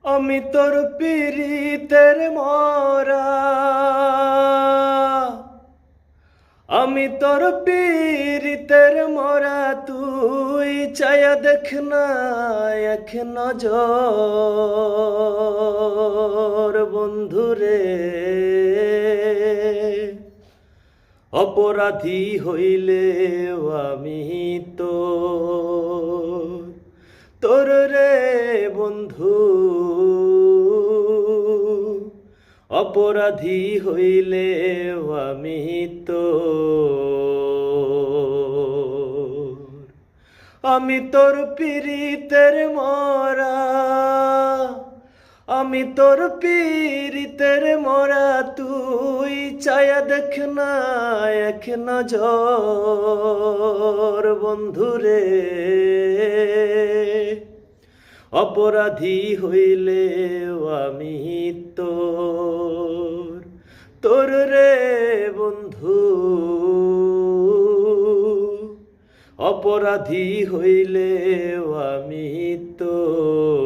আমি তোর পীড়িতের মরা, আমি তোর পীড়িতের মরা, তুই চায়া দেখ না এক নজর বন্ধুরে। অপরাধী হইলে আমি তো তোর রে বন্ধু, অপরাধী হইলে আমি তো, আমি তোর পীড়িতের মরা, আমি তোর পীড়িতের মরা, তুই চায়া দেখ না এক নজর বন্ধুরে। অপরাধী হইলে আমি তোর রে বন্ধু, অপরাধী হইলে আমি তোর।